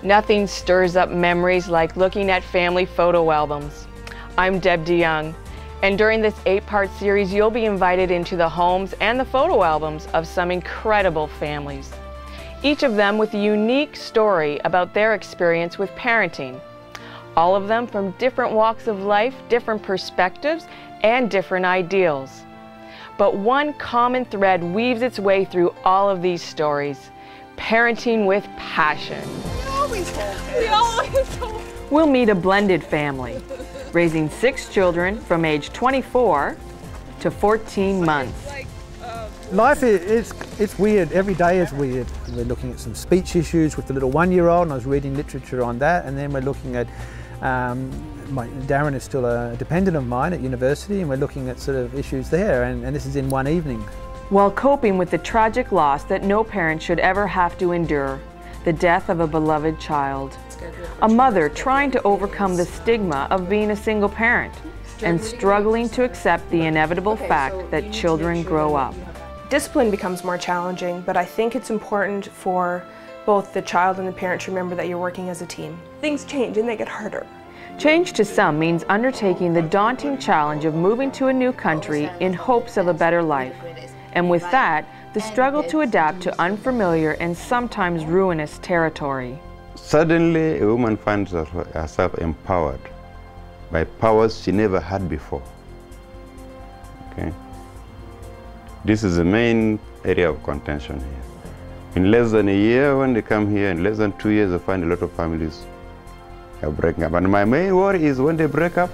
Nothing stirs up memories like looking at family photo albums. I'm Deb DeYoung, and during this 8-part series, you'll be invited into the homes and the photo albums of some incredible families, each of them with a unique story about their experience with parenting. All of them from different walks of life, different perspectives, and different ideals. But one common thread weaves its way through all of these stories: parenting with passion. We always hold. We'll meet a blended family, raising 6 children from age 24 to 14 months. Life it's weird. Every day is weird. We're looking at some speech issues with the little 1-year-old, and I was reading literature on that. And then we're looking at Darren is still a dependent of mine at university, and we're looking at sort of issues there. And this is in one evening. While coping with the tragic loss that no parent should ever have to endure, the death of a beloved child. A mother trying to overcome the stigma of being a single parent and struggling to accept the inevitable fact that children grow up. Discipline becomes more challenging, but I think it's important for both the child and the parent to remember that you're working as a team. Things change and they get harder. Change to some means undertaking the daunting challenge of moving to a new country in hopes of a better life. And with that, the struggle to adapt to unfamiliar and sometimes ruinous territory. Suddenly, a woman finds herself empowered by powers she never had before. Okay? This is the main area of contention here. In less than a year, when they come here, in less than 2 years, I find a lot of families are breaking up. And my main worry is when they break up,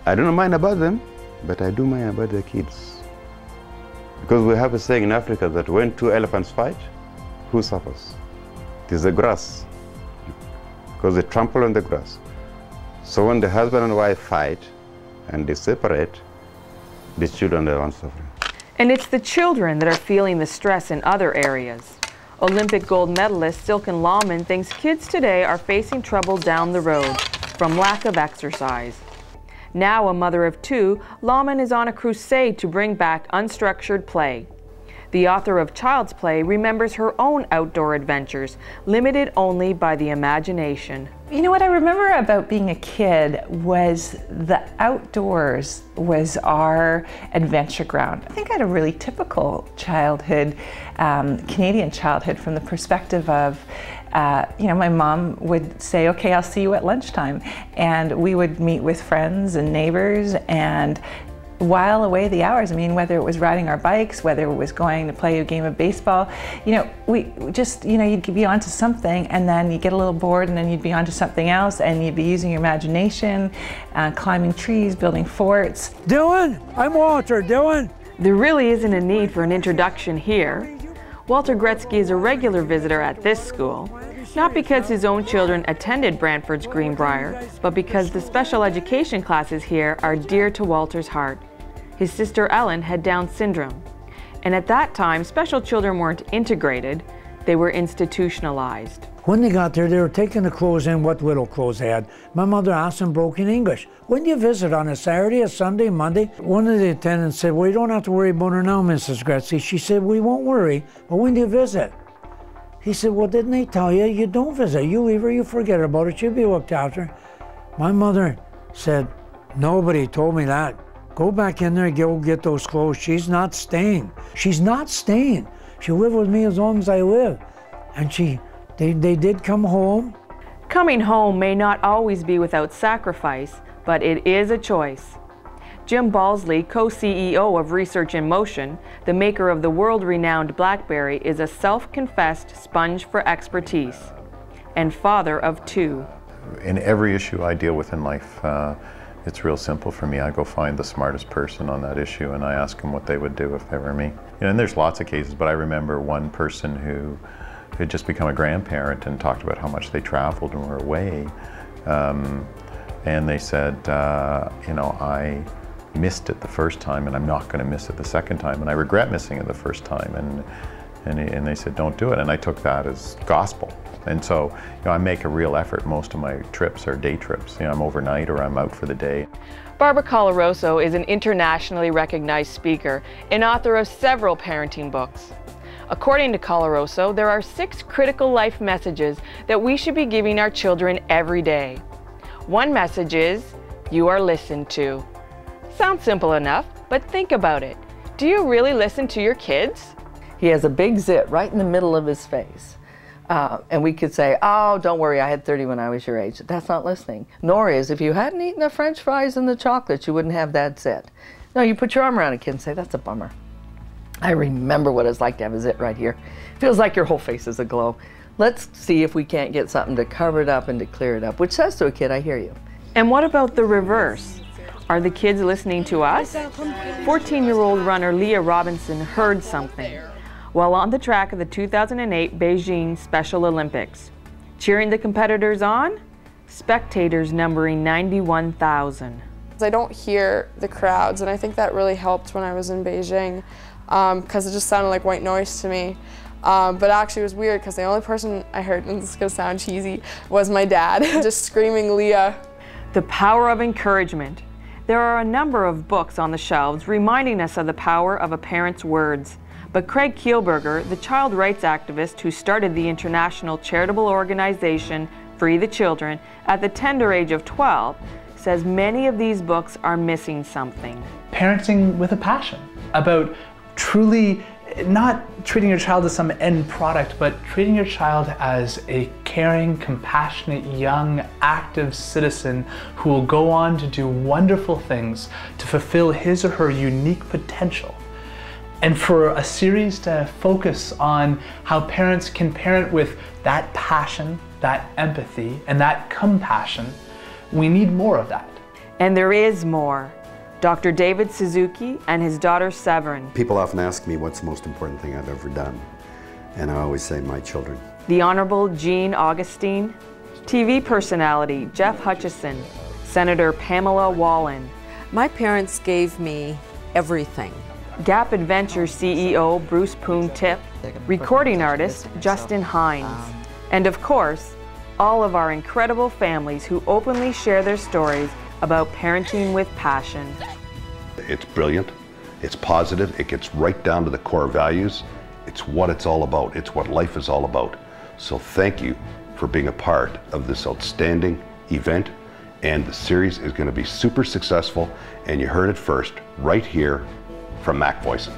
I don't mind about them, but I do mind about the kids. Because we have a saying in Africa that when 2 elephants fight, who suffers? It is the grass, because they trample on the grass. So when the husband and wife fight and they separate, the children are the ones suffering. And it's the children that are feeling the stress in other areas. Olympic gold medalist Silken Lawman thinks kids today are facing trouble down the road from lack of exercise. Now a mother of 2, Lawman is on a crusade to bring back unstructured play. The author of Child's Play remembers her own outdoor adventures, limited only by the imagination. You know what I remember about being a kid was the outdoors was our adventure ground. I think I had a really typical childhood, Canadian childhood, from the perspective of my mom would say, okay, I'll see you at lunchtime. And we would meet with friends and neighbors and while away the hours. I mean, whether it was riding our bikes, whether it was going to play a game of baseball, we just, you'd be onto something and then you get a little bored and then you'd be onto something else and you'd be using your imagination, climbing trees, building forts. Dylan, I'm Walter. Dylan. There really isn't a need for an introduction here. Walter Gretzky is a regular visitor at this school, not because his own children attended Brantford's Greenbrier, but because the special education classes here are dear to Walter's heart. His sister Ellen had Down syndrome, and at that time, special children weren't integrated, they were institutionalized. When they got there, they were taking the clothes in, what little clothes they had. My mother asked in broken English, when do you visit, on a Saturday, a Sunday, Monday? One of the attendants said, well, you don't have to worry about her now, Mrs. Gretzky. She said, we won't worry, but when do you visit? He said, well, didn't they tell you? You don't visit. You leave her, you forget about her, she'll be looked after. My mother said, nobody told me that. Go back in there, go get those clothes. She's not staying. She's not staying. She'll live with me as long as I live. And they did come home. Coming home may not always be without sacrifice, but it is a choice. Jim Balsley, co-CEO of Research in Motion, the maker of the world-renowned BlackBerry, is a self-confessed sponge for expertise and father of 2. In every issue I deal with in life, it's real simple for me. I go find the smartest person on that issue and I ask them what they would do if they were me. And there's lots of cases, but I remember one person who had just become a grandparent and talked about how much they traveled and were away. And they said, I missed it the first time and I'm not going to miss it the second time, and I regret missing it the first time. And they said, don't do it. And I took that as gospel. And so, I make a real effort. Most of my trips are day trips. I'm overnight or I'm out for the day. Barbara Coloroso is an internationally recognized speaker and author of several parenting books. According to Colaroso, there are 6 critical life messages that we should be giving our children every day. One message is, you are listened to. Sounds simple enough, but think about it. Do you really listen to your kids? He has a big zit right in the middle of his face. And we could say, oh, don't worry, I had 30 when I was your age. That's not listening. Nor is, if you hadn't eaten the French fries and the chocolates, you wouldn't have that zit. No, you put your arm around a kid and say, that's a bummer. I remember what it's like to have a zit right here. Feels like your whole face is aglow. Let's see if we can't get something to cover it up and to clear it up, which says to a kid, I hear you. And what about the reverse? Are the kids listening to us? 14-year-old runner Leah Robinson heard something while on the track of the 2008 Beijing Special Olympics. Cheering the competitors on? Spectators numbering 91,000. I don't hear the crowds, and I think that really helped when I was in Beijing because it just sounded like white noise to me. But actually it was weird because the only person I heard, and this is going to sound cheesy, was my dad, just screaming Leah. The power of encouragement. There are a number of books on the shelves reminding us of the power of a parent's words. But Craig Kielburger, the child rights activist who started the international charitable organization Free the Children at the tender age of 12, says many of these books are missing something. Parenting with a passion, about truly not treating your child as some end product, but treating your child as a caring, compassionate, young, active citizen who will go on to do wonderful things to fulfill his or her unique potential. And for a series to focus on how parents can parent with that passion, that empathy, and that compassion, we need more of that. And there is more. Dr. David Suzuki and his daughter Severin. People often ask me what's the most important thing I've ever done, and I always say my children. The Honorable Jean Augustine, TV personality Jeff Hutchison, Senator Pamela Wallin. My parents gave me everything. Gap Adventure CEO Bruce Poon-Tip, recording artist Justin Hines, and of course, all of our incredible families who openly share their stories about parenting with passion. It's brilliant, it's positive, it gets right down to the core values. It's what it's all about, it's what life is all about. So thank you for being a part of this outstanding event, and the series is going to be super successful, and you heard it first right here from Mac Voicing.